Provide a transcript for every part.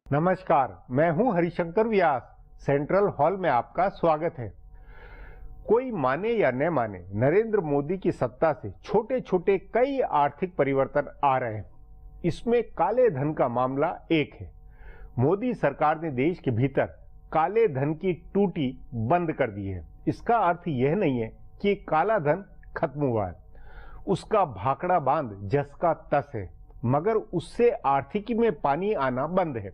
नमस्कार, मैं हूं हरिशंकर व्यास। सेंट्रल हॉल में आपका स्वागत है। कोई माने या न माने, नरेंद्र मोदी की सत्ता से छोटे छोटे कई आर्थिक परिवर्तन आ रहे हैं। इसमें काले धन का मामला एक है। मोदी सरकार ने देश के भीतर काले धन की टूटी बंद कर दी है। इसका अर्थ यह नहीं है कि काला धन खत्म हुआ है, उसका भाखड़ा बांध जस का तस है, मगर उससे आर्थिकी में पानी आना बंद है।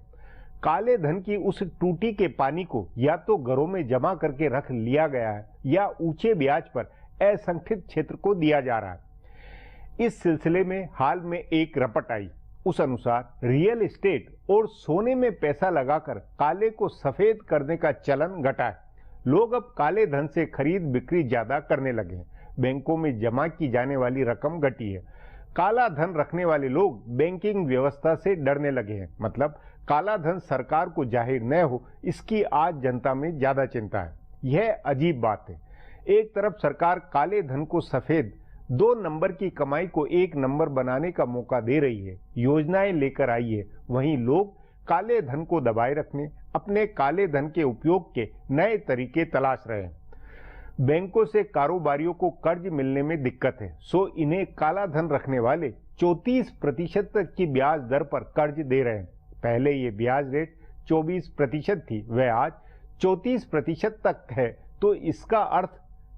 काले धन की उस टूटी के पानी को या तो घरों में जमा करके रख लिया गया है या ऊंचे ब्याज पर असंगठित क्षेत्र को दिया जा रहा है। इस सिलसिले में हाल में एक रपट आई। उस अनुसार रियल एस्टेट और सोने में पैसा लगाकर काले को सफेद करने का चलन घटा है। लोग अब काले धन से खरीद बिक्री ज्यादा करने लगे हैं। बैंकों में जमा की जाने वाली रकम घटी है। काला धन रखने वाले लोग बैंकिंग व्यवस्था से डरने लगे हैं। मतलब काला धन सरकार को जाहिर न हो, इसकी आज जनता में ज्यादा चिंता है। यह अजीब बात है। एक तरफ सरकार काले धन को सफेद, 2 नंबर की कमाई को 1 नंबर बनाने का मौका दे रही है, योजनाएं लेकर आई है। वहीं लोग काले धन को दबाए रखने, अपने काले धन के उपयोग के नए तरीके तलाश रहे हैं। बैंकों से कारोबारियों को कर्ज मिलने में दिक्कत है, सो इन्हें काला धन रखने वाले 34% तक की ब्याज दर पर कर्ज दे रहे हैं। पहले ये ब्याज रेट 24% थी, वह आज 34% तक है। तो इसका अर्थ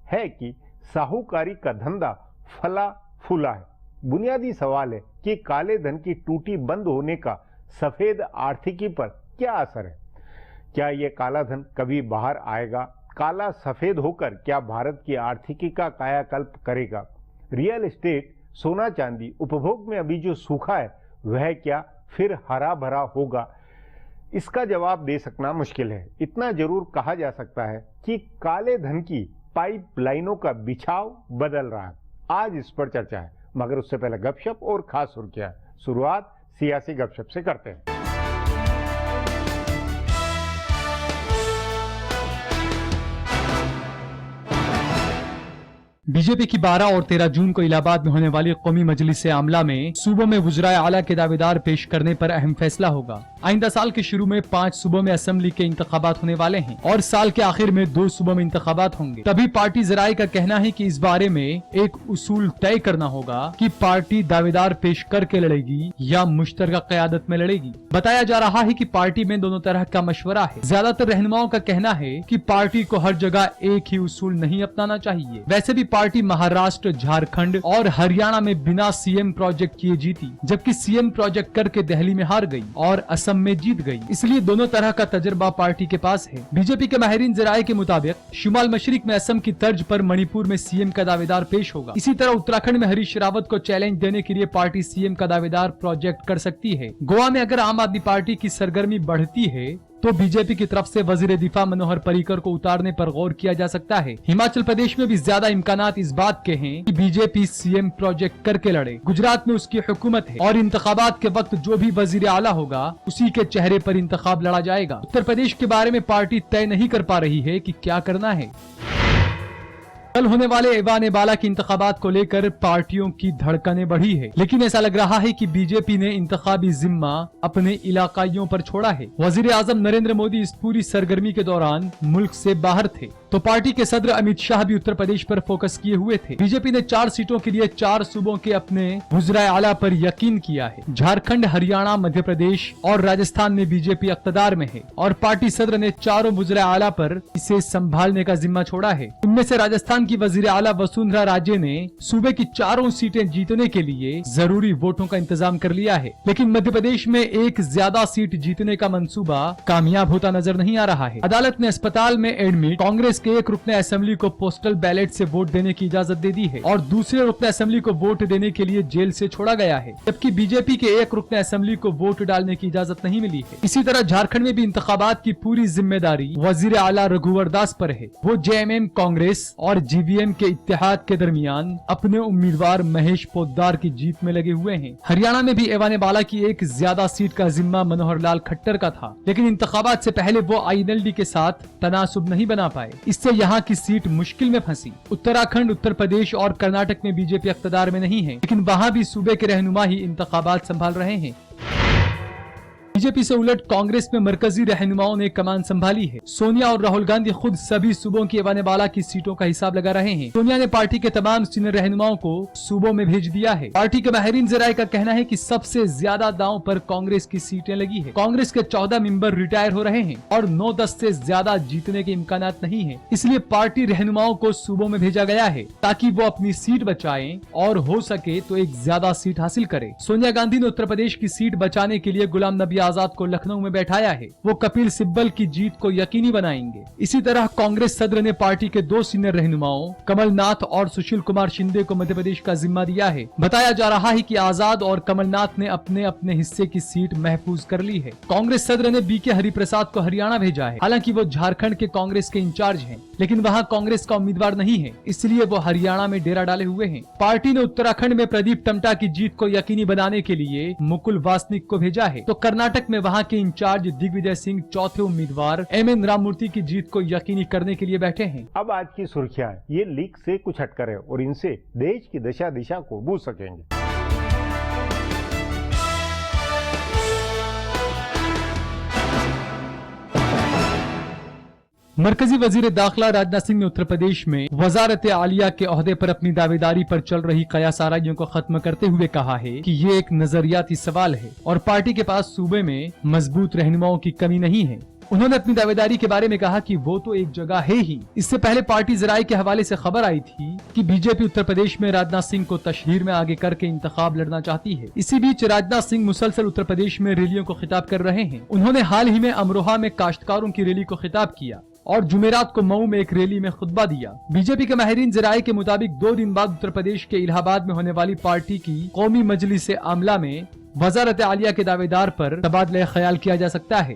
है कि साहूकारी का धंधा फला फूला है। बुनियादी सवाल है कि काले धन की टूटी बंद होने का सफेद आर्थिकी पर क्या असर है। क्या यह काला धन कभी बाहर आएगा? काला सफेद होकर क्या भारत की आर्थिकी का कायाकल्प करेगा? रियल एस्टेट, सोना चांदी, उपभोग में अभी जो सूखा है वह क्या फिर हरा भरा होगा? इसका जवाब दे सकना मुश्किल है। इतना जरूर कहा जा सकता है कि काले धन की पाइपलाइनों का बिछाव बदल रहा है। आज इस पर चर्चा है, मगर उससे पहले गपशप और खास सुर्खियां। शुरुआत सियासी गपशप से करते हैं। बीजेपी की 12 और 13 जून को इलाहाबाद में होने वाली कौमी मजलिस आमला में सूबों में वुज़राए आला के दावेदार पेश करने पर अहम फैसला होगा। आइंदा साल के शुरू में 5 सूबों में असेंबली के इंतखाबात होने वाले हैं और साल के आखिर में 2 सूबों में इंतखाबात होंगे। तभी पार्टी जराये का कहना है कि इस बारे में एक उसूल तय करना होगा कि पार्टी दावेदार पेश करके लड़ेगी या मुश्तरका क़यादत में लड़ेगी। बताया जा रहा है कि पार्टी में दोनों तरह का मशवरा है। ज्यादातर रहनुमाओं का कहना है कि पार्टी को हर जगह एक ही उसूल नहीं अपनाना चाहिए। वैसे भी पार्टी महाराष्ट्र, झारखंड और हरियाणा में बिना सीएम प्रोजेक्ट किए जीती, जबकि सीएम प्रोजेक्ट करके दिल्ली में हार गई और असम में जीत गई। इसलिए दोनों तरह का तजर्बा पार्टी के पास है। बीजेपी के माहिरीन जराये के मुताबिक शुमाल मशरिक में असम की तर्ज पर मणिपुर में सीएम का दावेदार पेश होगा। इसी तरह उत्तराखंड में हरीश रावत को चैलेंज देने के लिए पार्टी सीएम का दावेदार प्रोजेक्ट कर सकती है। गोवा में अगर आम आदमी पार्टी की सरगर्मी बढ़ती है तो बीजेपी की तरफ से वजीर दिफा मनोहर पर्रिकर को उतारने पर गौर किया जा सकता है। हिमाचल प्रदेश में भी ज्यादा इम्कानात इस बात के हैं कि बीजेपी सीएम प्रोजेक्ट करके लड़े। गुजरात में उसकी हुकूमत है और इंतखाबात के वक्त जो भी वजीर आला होगा उसी के चेहरे पर इंतखाब लड़ा जाएगा। उत्तर प्रदेश के बारे में पार्टी तय नहीं कर पा रही है कि क्या करना है। कल होने वाले ऐवान बाला के इंतखाबात को लेकर पार्टियों की धड़कनें बढ़ी है, लेकिन ऐसा लग रहा है कि बीजेपी ने इंतखाबी जिम्मा अपने इलाकाइयों पर छोड़ा है। वजीर आजम नरेंद्र मोदी इस पूरी सरगर्मी के दौरान मुल्क से बाहर थे, तो पार्टी के सदर अमित शाह भी उत्तर प्रदेश पर फोकस किए हुए थे। बीजेपी ने 4 सीटों के लिए 4 सूबों के अपने वुज़राए आला पर यकीन किया है। झारखंड, हरियाणा, मध्य प्रदेश और राजस्थान में बीजेपी इक़्तिदार में है और पार्टी सदर ने चारों वुज़राए आला पर इसे संभालने का जिम्मा छोड़ा है। इनमें से राजस्थान की वजीर आला वसुंधरा राजे ने सूबे की 4 सीटें जीतने के लिए जरूरी वोटों का इंतजाम कर लिया है, लेकिन मध्य प्रदेश में एक ज्यादा सीट जीतने का मंसूबा कामयाब होता नजर नहीं आ रहा है। अदालत ने अस्पताल में एडमिट कांग्रेस के एक रुकने असेंबली को पोस्टल बैलेट से वोट देने की इजाजत दे दी है और दूसरे रुकने असेंबली को वोट देने के लिए जेल से छोड़ा गया है, जबकि बीजेपी के एक रुकने असेंबली को वोट डालने की इजाजत नहीं मिली है। इसी तरह झारखंड में भी इंतखाबात की पूरी जिम्मेदारी वजीर आला रघुवर दास पर है। वो जेएमएम, कांग्रेस और जीवीएम के इत्तेहाद के दरमियान अपने उम्मीदवार महेश पोद्दार की जीत में लगे हुए हैं। हरियाणा में भी ऐवान बाला की एक ज्यादा सीट का जिम्मा मनोहर लाल खट्टर का था, लेकिन इंतखाबात से पहले वो आईएनएलडी के साथ तनासुब नहीं बना पाए। इससे यहाँ की सीट मुश्किल में फंसी। उत्तराखंड, उत्तर प्रदेश और कर्नाटक में बीजेपी इक़्तिदार में नहीं है, लेकिन वहाँ भी सूबे के रहनुमा ही इंतखाबात संभाल रहे हैं। बीजेपी से उलट कांग्रेस में मरकजी रहनुमाओं ने कमान संभाली है। सोनिया और राहुल गांधी खुद सभी सूबों की एवान बाला की सीटों का हिसाब लगा रहे हैं। सोनिया ने पार्टी के तमाम सीनियर रहनुमाओं को सूबों में भेज दिया है। पार्टी के माहिरीन जराये का कहना है कि सबसे ज्यादा दांव पर कांग्रेस की सीटें लगी है। कांग्रेस के 14 मेंबर रिटायर हो रहे हैं और 9-10 से ज्यादा जीतने के इम्कानात नहीं है। इसलिए पार्टी रहनुमाओं को सूबों में भेजा गया है ताकि वो अपनी सीट बचाएं और हो सके तो एक ज्यादा सीट हासिल करे। सोनिया गांधी ने उत्तर प्रदेश की सीट बचाने के लिए गुलाम नबी आजाद को लखनऊ में बैठाया है। वो कपिल सिब्बल की जीत को यकीनी बनाएंगे। इसी तरह कांग्रेस सदर ने पार्टी के 2 सीनियर रहनुमाओं कमलनाथ और सुशील कुमार शिंदे को मध्य प्रदेश का जिम्मा दिया है। बताया जा रहा है कि आजाद और कमलनाथ ने अपने अपने हिस्से की सीट महफूज कर ली है। कांग्रेस सदर ने बीके हरिप्रसाद को हरियाणा भेजा है। हालांकि वो झारखंड के कांग्रेस के इंचार्ज हैं, लेकिन वहां कांग्रेस का उम्मीदवार नहीं है, इसलिए वो हरियाणा में डेरा डाले हुए हैं। पार्टी ने उत्तराखंड में प्रदीप टम्टा की जीत को यकीनी बनाने के लिए मुकुल वासनिक को भेजा है, तो कर्नाटक में वहां के इंचार्ज दिग्विजय सिंह चौथे उम्मीदवार एमएन राममूर्ति की जीत को यकीनी करने के लिए बैठे हैं। अब आज की सुर्खियां ये लीक से कुछ हटकर है और इनसे देश की दशा दिशा को बूझ सकेंगे। मरकजी वजीर दाखिला राजनाथ सिंह ने उत्तर प्रदेश में वजारत आलिया के ओहदे पर अपनी दावेदारी पर चल रही कयासाराइयों को खत्म करते हुए कहा है कि ये एक नजरियाती सवाल है और पार्टी के पास सूबे में मजबूत रहनुमाओं की कमी नहीं है। उन्होंने अपनी दावेदारी के बारे में कहा कि वो तो एक जगह है ही। इससे पहले पार्टी जराये के हवाले से खबर आई थी कि बीजेपी उत्तर प्रदेश में राजनाथ सिंह को तशहीर में आगे करके इंतखाब लड़ना चाहती है। इसी बीच राजनाथ सिंह मुसलसल उत्तर प्रदेश में रैलियों को खिताब कर रहे हैं। उन्होंने हाल ही में अमरोहा में काश्तकारों की रैली को खिताब किया और जुमेरात को मऊ में एक रैली में खुतबा दिया। बीजेपी के माहिरीन जराये के मुताबिक 2 दिन बाद उत्तर प्रदेश के इलाहाबाद में होने वाली पार्टी की कौमी मजलिस आमला में वजारत आलिया के दावेदार पर तबादला ख्याल किया जा सकता है।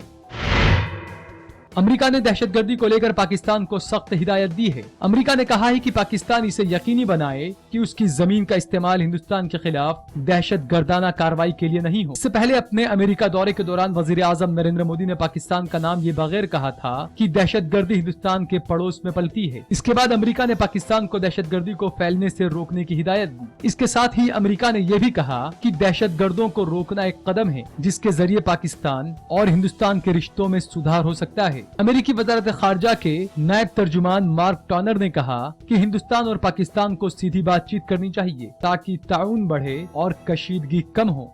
अमेरिका ने दहशतगर्दी को लेकर पाकिस्तान को सख्त हिदायत दी है। अमेरिका ने कहा है कि पाकिस्तान इसे यकीनी बनाए कि उसकी जमीन का इस्तेमाल हिंदुस्तान के खिलाफ दहशतगर्दाना कार्रवाई के लिए नहीं हो। इससे पहले अपने अमेरिका दौरे के दौरान वजीर आजम नरेंद्र मोदी ने पाकिस्तान का नाम ये बगैर कहा था कि दहशतगर्दी हिंदुस्तान के पड़ोस में पलती है। इसके बाद अमेरिका ने पाकिस्तान को दहशतगर्दी को फैलने से रोकने की हिदायत दी। इसके साथ ही अमेरिका ने यह भी कहा कि दहशतगर्दों को रोकना एक कदम है जिसके जरिए पाकिस्तान और हिंदुस्तान के रिश्तों में सुधार हो सकता है। अमेरिकी वजारत खारजा के नायब तर्जुमान मार्क टॉनर ने कहा कि हिंदुस्तान और पाकिस्तान को सीधी बातचीत करनी चाहिए ताकि ताउन बढ़े और कशीदगी कम हो।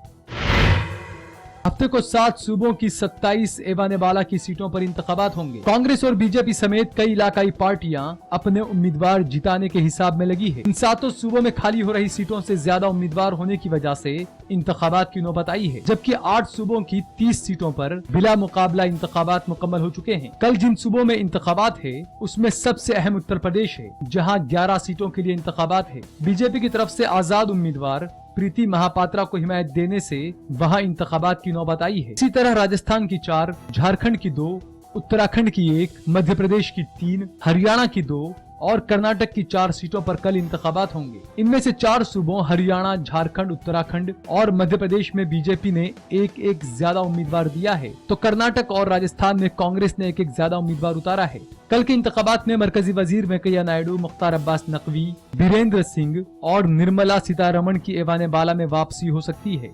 हफ्ते को 7 सूबों की 27 एवान बाला की सीटों पर इंतखाबात होंगे। कांग्रेस और बीजेपी समेत कई इलाकाई पार्टियां अपने उम्मीदवार जिताने के हिसाब में लगी है। इन 7 सूबों में खाली हो रही सीटों से ज्यादा उम्मीदवार होने की वजह से इंतखाबात की नौबत आई है, जबकि 8 सूबों की 30 सीटों पर बिला मुकाबला इंतखाबात मुकम्मल हो चुके हैं। कल जिन सूबों में इंतखाबात है उसमें सबसे अहम उत्तर प्रदेश है, जहाँ 11 सीटों के लिए इंतखाबात है। बीजेपी की तरफ से आजाद उम्मीदवार प्रीति महापात्रा को हिमायत देने से वहां इंतखाबात की नौबत आई है। इसी तरह राजस्थान की 4, झारखंड की 2, उत्तराखंड की 1, मध्य प्रदेश की 3, हरियाणा की 2 और कर्नाटक की 4 सीटों पर कल इंतखाबात होंगे। इनमें से 4 सूबों हरियाणा, झारखंड, उत्तराखंड और मध्य प्रदेश में बीजेपी ने एक ज्यादा उम्मीदवार दिया है, तो कर्नाटक और राजस्थान में कांग्रेस ने एक ज्यादा उम्मीदवार उतारा है। कल के इंतखाबात में मरकजी वजीर वेंकैया नायडू, मुख्तार अब्बास नकवी, बीरेंद्र सिंह और निर्मला सीतारमण की एवान बाला में वापसी हो सकती है।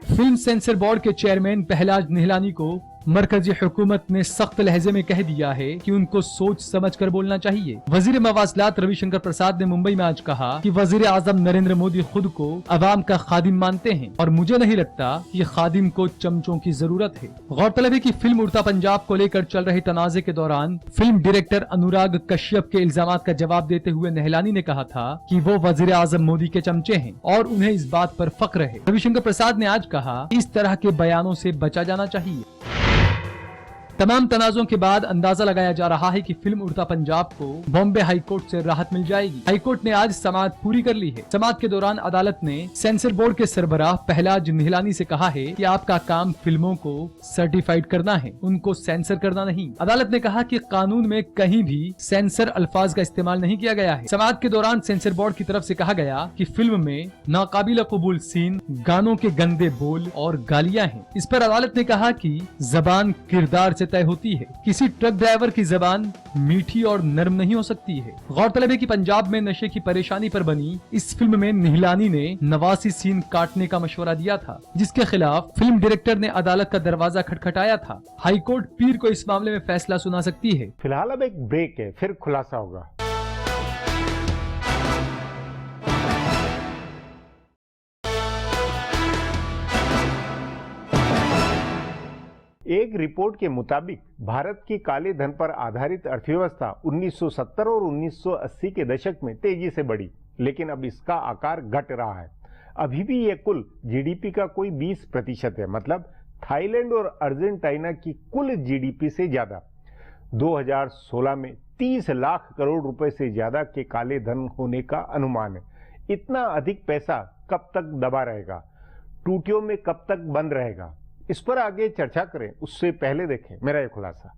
फिल्म सेंसर बोर्ड के चेयरमैन पहलाज निहलानी को मरकजी हुकूमत ने सख्त लहजे में कह दिया है कि उनको सोच समझ कर बोलना चाहिए। वजीर मवासलात रविशंकर प्रसाद ने मुंबई में आज कहा कि वजीर आजम नरेंद्र मोदी खुद को अवाम का खादिम मानते हैं और मुझे नहीं लगता कि खादिम को चमचों की जरूरत है। गौरतलब है कि फिल्म उड़ता पंजाब को लेकर चल रहे तनाजे के दौरान फिल्म डायरेक्टर अनुराग कश्यप के इल्जामात का जवाब देते हुए निहलानी ने कहा था कि वो वजीर आजम मोदी के चमचे हैं और उन्हें इस बात पर फख्र है। रविशंकर प्रसाद ने आज कहा इस तरह के बयानों से बचा जाना चाहिए। तमाम तनाजों के बाद अंदाजा लगाया जा रहा है कि फिल्म उड़ता पंजाब को बॉम्बे हाईकोर्ट से राहत मिल जाएगी। हाईकोर्ट ने आज समाअत पूरी कर ली है। समाअत के दौरान अदालत ने सेंसर बोर्ड के सरबराह पहलाज निहलानी से कहा है कि आपका काम फिल्मों को सर्टिफाइड करना है, उनको सेंसर करना नहीं। अदालत ने कहा कि कानून में कहीं भी सेंसर अल्फाज का इस्तेमाल नहीं किया गया है। समाअत के दौरान सेंसर बोर्ड की तरफ से कहा गया कि फिल्म में नाकाबिल कबूल सीन, गानों के गंदे बोल और गालियां हैं। इस पर अदालत ने कहा कि जबान किरदार से तय होती है। किसी ट्रक ड्राइवर की जबान मीठी और नरम नहीं हो सकती है। गौरतलब है कि पंजाब में नशे की परेशानी पर बनी इस फिल्म में निहलानी ने 89 सीन काटने का मशवरा दिया था, जिसके खिलाफ फिल्म डायरेक्टर ने अदालत का दरवाजा खटखटाया था। हाईकोर्ट पीर को इस मामले में फैसला सुना सकती है। फिलहाल अब एक ब्रेक है, फिर खुलासा होगा। एक रिपोर्ट के मुताबिक भारत की काले धन पर आधारित अर्थव्यवस्था 1970 और 1980 के दशक में तेजी से बढ़ी, लेकिन अब इसका आकार घट रहा है। अभी भी यह कुल जीडीपी का कोई 20% है, मतलब थाईलैंड और अर्जेंटीना की कुल जीडीपी से ज्यादा। 2016 में 30 लाख करोड़ रुपए से ज्यादा के काले धन होने का अनुमान है। इतना अधिक पैसा कब तक दबा रहेगा, टूटियों में कब तक बंद रहेगा, इस पर आगे चर्चा करें उससे पहले देखें मेरा ये खुलासा।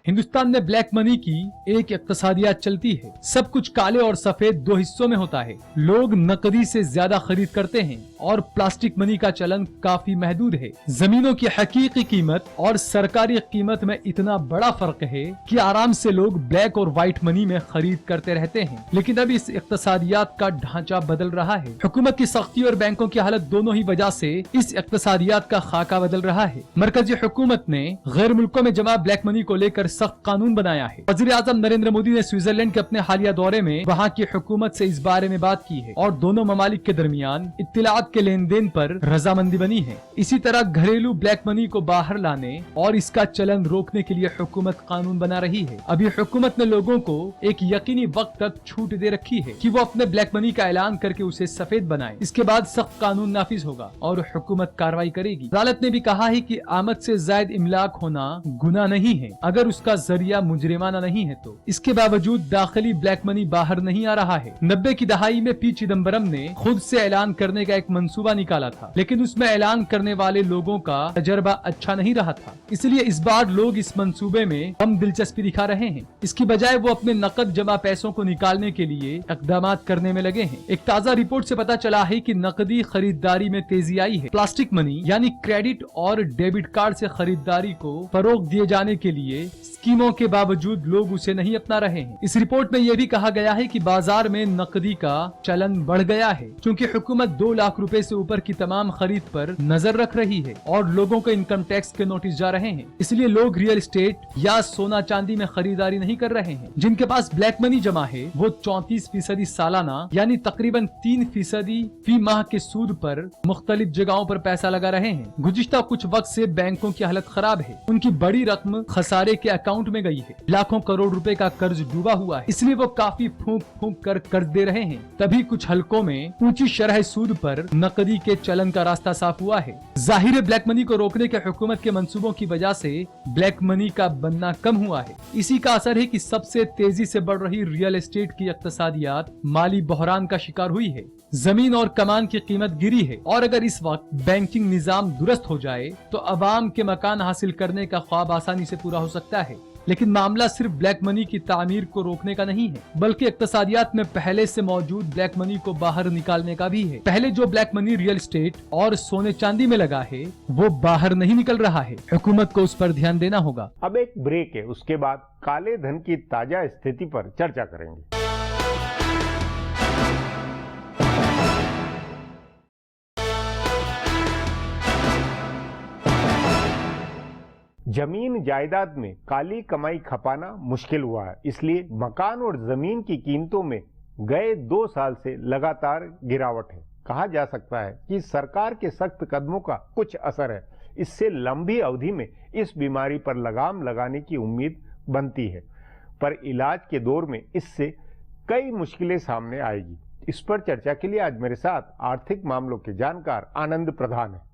हिंदुस्तान में ब्लैक मनी की एक इक्तसादियात चलती है। सब कुछ काले और सफेद दो हिस्सों में होता है। लोग नकदी से ज्यादा खरीद करते हैं और प्लास्टिक मनी का चलन काफी महदूद है। जमीनों की हकीकी कीमत और सरकारी कीमत में इतना बड़ा फर्क है कि आराम से लोग ब्लैक और व्हाइट मनी में खरीद करते रहते हैं। लेकिन अब इस इक्तसादियात का ढांचा बदल रहा है। हुकूमत की सख्ती और बैंकों की हालत दोनों ही वजह से इस इक्तसादियात का खाका बदल रहा है। मरकजी हुकूमत ने गैर मुल्कों में जमा ब्लैक मनी को लेकर सख्त कानून बनाया है। वज़ीर आज़म नरेंद्र मोदी ने स्विट्जरलैंड के अपने हालिया दौरे में वहाँ की हुकूमत से इस बारे में बात की है और दोनों ममालिक के दरमियान इत्तिलात के लेन देन पर रजामंदी बनी है। इसी तरह घरेलू ब्लैक मनी को बाहर लाने और इसका चलन रोकने के लिए हुकूमत कानून बना रही है। अभी हुकूमत ने लोगों को एक यकीनी वक्त तक छूट दे रखी है कि वो अपने ब्लैक मनी का ऐलान करके उसे सफेद बनाए। इसके बाद सख्त कानून नाफिज होगा और हुकूमत कार्रवाई करेगी। अदालत ने भी कहा है कि आमद से जायद इमलाक होना गुनाह नहीं है अगर उसका जरिया मुजरिमाना नहीं है तो। इसके बावजूद दाखिली ब्लैक मनी बाहर नहीं आ रहा है। 90 की दहाई में पी चिदम्बरम ने खुद से ऐलान करने का एक मंसूबा निकाला था, लेकिन उसमें ऐलान करने वाले लोगों का तजर्बा अच्छा नहीं रहा था। इसलिए इस बार लोग इस मंसूबे में कम दिलचस्पी दिखा रहे हैं। इसकी बजाय वो अपने नकद जमा पैसों को निकालने के लिए इकदाम करने में लगे हैं। एक ताज़ा रिपोर्ट से पता चला है कि नकदी खरीदारी में तेजी आई है। प्लास्टिक मनी यानी क्रेडिट और डेबिट कार्ड से खरीदारी को फरोग दिए जाने के लिए स्कीमों के बावजूद लोग उसे नहीं अपना रहे हैं। इस रिपोर्ट में यह भी कहा गया है कि बाजार में नकदी का चलन बढ़ गया है क्योंकि हुकूमत 2 लाख रुपए से ऊपर की तमाम खरीद पर नजर रख रही है और लोगों को इनकम टैक्स के नोटिस जा रहे हैं। इसलिए लोग रियल एस्टेट या सोना चांदी में खरीदारी नहीं कर रहे हैं। जिनके पास ब्लैक मनी जमा है वो 34% सालाना यानी तकरीबन 3% फी माह के सूद पर मुख्तलिफ जगहों पर पैसा लगा रहे हैं। गुज़िश्ता कुछ वक्त से बैंकों की हालत खराब है। उनकी बड़ी रकम खसारे के अकाउंट में गई है। लाखों करोड़ रुपए का कर्ज डूबा हुआ है, इसलिए वो काफी फूंक फूंक कर कर्ज दे रहे हैं। तभी कुछ हलकों में ऊंची शरह सूद पर नकदी के चलन का रास्ता साफ हुआ है। जाहिर है ब्लैक मनी को रोकने के हुकूमत के मंसूबों की वजह से ब्लैक मनी का बनना कम हुआ है। इसी का असर है कि सबसे तेजी से बढ़ रही रियल एस्टेट की इक्तसादियात माली बहरान का शिकार हुई है। जमीन और कमान की कीमत गिरी है और अगर इस वक्त बैंकिंग निजाम दुरुस्त हो जाए तो अवाम के मकान हासिल करने का ख्वाब आसानी से पूरा हो सकता है। लेकिन मामला सिर्फ ब्लैक मनी की तामीर को रोकने का नहीं है, बल्कि इक्तसादियात में पहले से मौजूद ब्लैक मनी को बाहर निकालने का भी है। पहले जो ब्लैक मनी रियल एस्टेट और सोने चांदी में लगा है वो बाहर नहीं निकल रहा है। हुकूमत को उस पर ध्यान देना होगा। अब एक ब्रेक है, उसके बाद काले धन की ताजा स्थिति पर चर्चा करेंगे। जमीन जायदाद में काली कमाई खपाना मुश्किल हुआ है, इसलिए मकान और जमीन की कीमतों में गए 2 साल से लगातार गिरावट है। कहा जा सकता है कि सरकार के सख्त कदमों का कुछ असर है। इससे लंबी अवधि में इस बीमारी पर लगाम लगाने की उम्मीद बनती है, पर इलाज के दौर में इससे कई मुश्किलें सामने आएगी। इस पर चर्चा के लिए आज मेरे साथ आर्थिक मामलों के जानकार आनंद प्रधान है।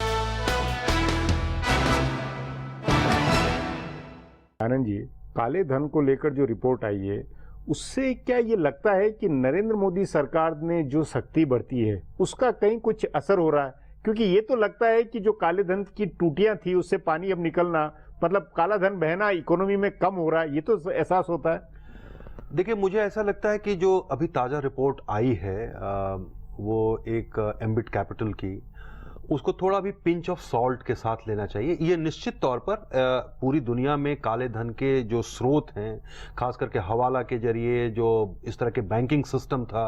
आनंद जी, काले धन को लेकर जो रिपोर्ट आई है उससे क्या ये लगता है कि नरेंद्र मोदी सरकार ने जो सख्ती बरती है उसका कहीं कुछ असर हो रहा है? क्योंकि ये तो लगता है कि जो काले धन की टूटियां थी उससे पानी अब निकलना, मतलब काला धन बहना इकोनॉमी में कम हो रहा है, ये तो एहसास होता है। देखिए, मुझे ऐसा लगता है कि जो अभी ताज़ा रिपोर्ट आई है वो एक एम्बिट कैपिटल की, उसको थोड़ा भी पिंच ऑफ सॉल्ट के साथ लेना चाहिए। ये निश्चित तौर पर पूरी दुनिया में काले धन के जो स्रोत हैं, खास करके हवाला के जरिए जो इस तरह के बैंकिंग सिस्टम था,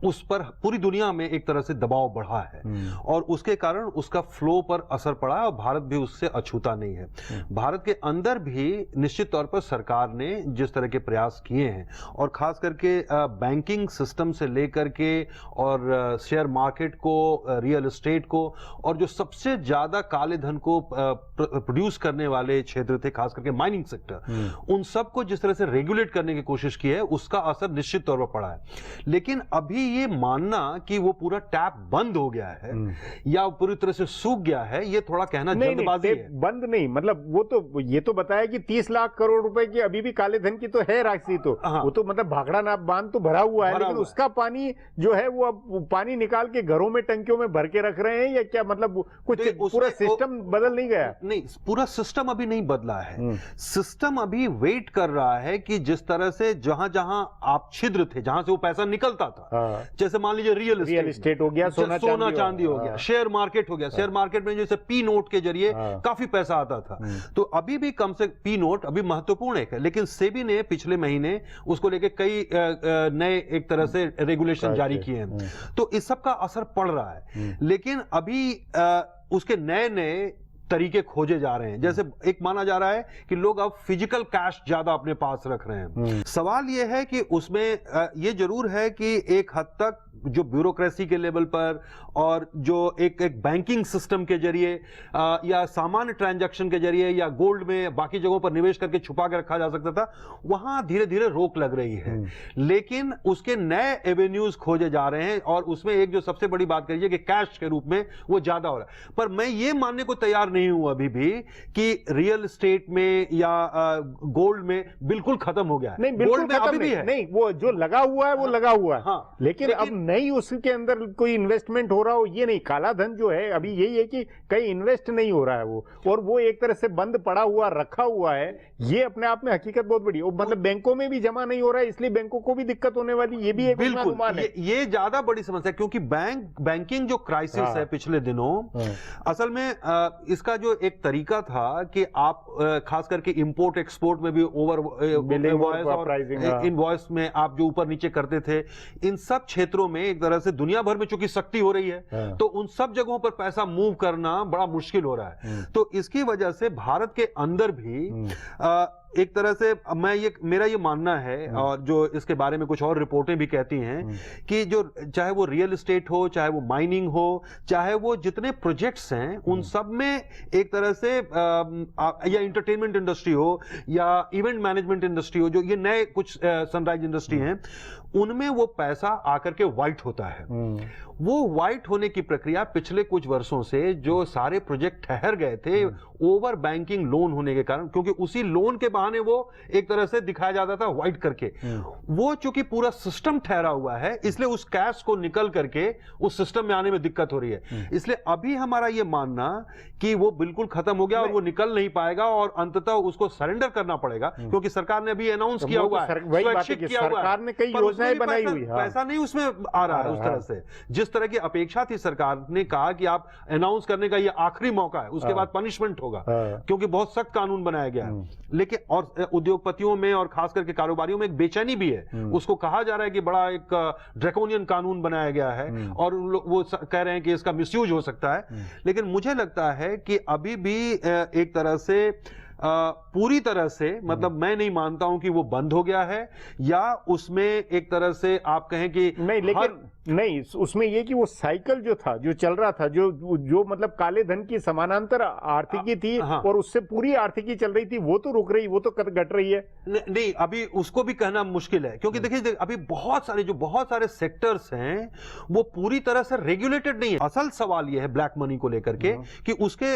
उस पर पूरी दुनिया में एक तरह से दबाव बढ़ा है और उसके कारण उसका फ्लो पर असर पड़ा है और भारत भी उससे अछूता नहीं है। भारत के अंदर भी निश्चित तौर पर सरकार ने जिस तरह के प्रयास किए हैं और खास करके बैंकिंग सिस्टम से लेकर के और शेयर मार्केट को, रियल एस्टेट को, और जो सबसे ज्यादा काले धन को प्रोड्यूस करने वाले क्षेत्र थे, खास करके माइनिंग सेक्टर, उन सबको जिस तरह से रेगुलेट करने की कोशिश की है, उसका असर निश्चित तौर पर पड़ा है। लेकिन अभी ये मानना कि वो पूरा टैप बंद हो गया है या पूरी तरह से सूख गया है, ये थोड़ा कहना जल्दबाजी है। बंद नहीं, मतलब वो तो ये तो बताया कि 30 लाख करोड़ रुपए की अभी भी काले धन की तो है राशि, तो वो तो मतलब भाखड़ा नाप बांध तो भरा हुआ है, लेकिन उसका पानी जो है वो अब पानी निकाल के घरों में टंकियों में भर के रख रहे हैं या क्या? मतलब कुछ पूरा सिस्टम बदल नहीं गया? नहीं, पूरा सिस्टम अभी नहीं बदला है। सिस्टम अभी वेट कर रहा है कि जिस तरह से जहां जहां आप छिद्र थे, जहां से वो पैसा निकलता था, जैसे मान लीजिए रियल एस्टेट हो गया, सोना चांदी हो गया, शेयर मार्केट हो गया, शेयर मार्केट में जैसे पी नोट के जरिए काफी पैसा आता था, तो अभी भी कम से पी नोट अभी महत्वपूर्ण है, लेकिन सेबी ने पिछले महीने उसको लेके कई नए एक तरह से रेगुलेशन जारी किए हैं, तो इस सब का असर पड़ रहा है। लेकिन अभी उसके नए नए तरीके खोजे जा रहे हैं। जैसे एक माना जा रहा है कि लोग अब फिजिकल कैश ज्यादा अपने पास रख रहे हैं। सवाल यह है कि उसमें ये जरूर है कि एक हद तक जो ब्यूरोक्रेसी के लेवल पर और जो एक बैंकिंग सिस्टम के जरिए या सामान्य ट्रांजैक्शन के जरिए या गोल्ड में बाकी जगहों पर निवेश करके छुपा के रखा जा सकता था, वहां धीरे धीरे रोक लग रही है। लेकिन उसके नए एवेन्यूज खोजे जा रहे हैं और उसमें एक जो सबसे बड़ी बात करिए कि कैश के रूप में वो ज्यादा हो रहा है। पर मैं ये मानने को तैयार नहीं हूं अभी भी कि रियल एस्टेट में या गोल्ड में बिल्कुल खत्म हो गया है। नहीं, बिल्कुल गोल्ड में अभी भी है। नहीं, वो जो लगा हुआ है वो लगा हुआ है, लेकिन अब नहीं उसके अंदर कोई इन्वेस्टमेंट हो रहा हो, ये नहीं। काला धन जो है अभी यही है कि कहीं इन्वेस्ट नहीं हो रहा है वो, और वो एक तरह से बंद पड़ा हुआ रखा हुआ है। ये अपने आप में हकीकत बहुत बड़ी है। मतलब बैंकों में भी जमा नहीं हो रहा है, इसलिए बैंकों को भी दिक्कत होने वाली, ये भी एक अनुमान है। ये ज्यादा बड़ी समस्या है, क्योंकि बैंकिंग जो क्राइसिस है पिछले दिनों, असल में इसका जो एक तरीका था कि आप खास करके इंपोर्ट एक्सपोर्ट में भी ओवर इनवॉइस में आप जो ऊपर नीचे करते थे, इन सब क्षेत्रों में एक तरह से दुनिया भर में चूंकि सख्ती हो रही है, तो उन सब जगहों पर पैसा मूव करना बड़ा मुश्किल हो रहा है। तो इसकी वजह से भारत के अंदर भी एक तरह से मेरा ये मानना है, और जो इसके बारे में कुछ और रिपोर्टें भी कहती हैं कि जो चाहे वो रियल एस्टेट हो, चाहे वो माइनिंग हो, चाहे वो जितने प्रोजेक्ट्स हैं, उन सब में एक तरह से या एंटरटेनमेंट इंडस्ट्री हो या इवेंट मैनेजमेंट इंडस्ट्री हो, जो ये नए कुछ सनराइज इंडस्ट्री हैं, उनमें वो पैसा आकर के व्हाइट होता है। वो व्हाइट होने की प्रक्रिया पिछले कुछ वर्षों से जो सारे प्रोजेक्ट ठहर गए थे ओवर बैंकिंग लोन होने के कारण, क्योंकि उसी लोन के बहाने वो एक तरह से दिखाया जाता था व्हाइट करके, वो चूंकि पूरा सिस्टम ठहरा हुआ है, इसलिए उस कैश को निकल करके उस सिस्टम में आने में दिक्कत हो रही है। इसलिए अभी हमारा ये मानना कि वो बिल्कुल खत्म हो गया और वो निकल नहीं पाएगा और अंततः उसको सरेंडर करना पड़ेगा, क्योंकि सरकार ने अभी अनाउंस किया हुआ है, सरकार ने कई योजनाएं बनाई हुई है, पैसा नहीं उसमें आ रहा है उस तरह से जिस तरह की अपेक्षा थी। सरकार ने कहा कि आप अनाउंस करने का ये आखिरी मौका है, उसके बाद पनिशमेंट होगा, क्योंकि बहुत सख्त कानून बनाया गया है। लेकिन और उद्योगपतियों में और खास करके कारोबारियों में एक बेचैनी भी है। उसको कहा जा रहा है कि बड़ा एक ड्रैकोनियन कानून बनाया गया है और वो कह रहे हैं कि इसका मिसयूज हो सकता है। लेकिन मुझे लगता है कि अभी भी एक तरह से पूरी तरह से, मतलब मैं नहीं मानता हूं कि वो बंद हो गया है या उसमें एक तरह से आप कहें कि नहीं, लेकिन नहीं, उसमें ये कि वो साइकिल जो था, जो चल रहा था, जो मतलब काले धन की समानांतर आर्थिकी थी और उससे पूरी आर्थिकी चल रही थी, वो तो रुक रही, वो तो घट रही है। नहीं, अभी उसको भी कहना मुश्किल है, क्योंकि देखिए अभी बहुत सारे सेक्टर्स हैं वो पूरी तरह से रेगुलेटेड नहीं है। असल सवाल ये है ब्लैक मनी को लेकर के कि उसके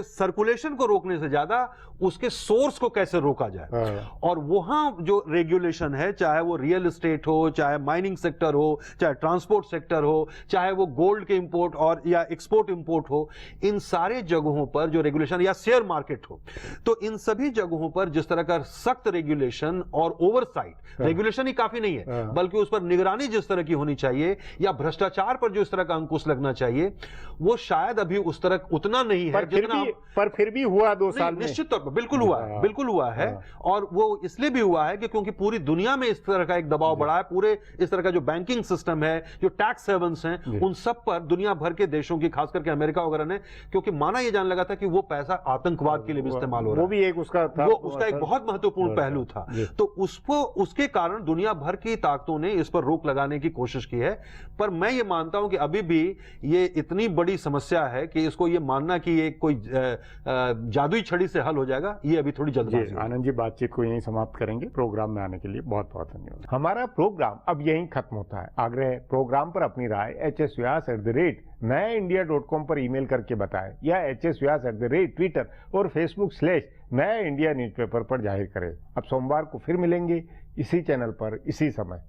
सर्कुलेशन को रोकने से ज्यादा उसके सोर्स को कैसे रोका जाए। और वहां जो रेगुलेशन है, चाहे वो रियल एस्टेट हो, चाहे माइनिंग सेक्टर हो, चाहे ट्रांसपोर्ट सेक्टर हो, चाहे वो गोल्ड के इंपोर्ट और या एक्सपोर्ट इंपोर्ट हो, इन सारे जगहों पर जो रेगुलेशन, या शेयर मार्केट हो, तो इन सभी जगहों पर जिस तरह का सख्त रेगुलेशन और ओवरसाइट, रेगुलेशन ही काफी नहीं है बल्कि उस पर निगरानी जिस तरह की होनी चाहिए, या भ्रष्टाचार पर जो इस तरह का अंकुश लगना चाहिए, वो शायद अभी उस तरह उतना नहीं है जितना। पर फिर भी हुआ 2 साल में, निश्चित तौर पर बिल्कुल हुआ है, बिल्कुल हुआ है। और वो इसलिए भी हुआ है कि क्योंकि पूरी दुनिया में इस तरह का एक दबाव बढ़ा है, पूरे इस तरह का जो बैंकिंग सिस्टम है, जो टैक्स हेवंस हैं, उन सब पर दुनिया भर के देशों की, खास करके अमेरिका वगैरह ने, क्योंकि माना यह जाने लगा था कि वो पैसा आतंकवाद के लिए भी इस्तेमाल हो रहा है, वो भी एक उसका था, वो उसका एक बहुत महत्वपूर्ण पहलू था। तो उसके कारण दुनिया भर की ताकतों ने इस पर रोक लगाने की कोशिश की है। पर मैं ये मानता हूं कि अभी भी ये इतनी बड़ी समस्या है कि इसको ये मानना कि ये कोई जादुई छड़ी से हल हो जाएगा, ये अभी थोड़ी जल्दबाजी है। आनंद जी, बातचीत को यहीं समाप्त करेंगे। प्रोग्राम में आने के लिए बहुत बहुत धन्यवाद। हमारा प्रोग्राम अब यहीं खत्म होता है। आग्रह प्रोग्राम पर अपनी राय hsvyas@nayaindia.com पर ईमेल करके बताएं, या hsvyas@Twitter और Facebook/नया इंडिया न्यूज़पेपर पर जाहिर करें। अब सोमवार को फिर मिलेंगे इसी चैनल पर, इसी समय।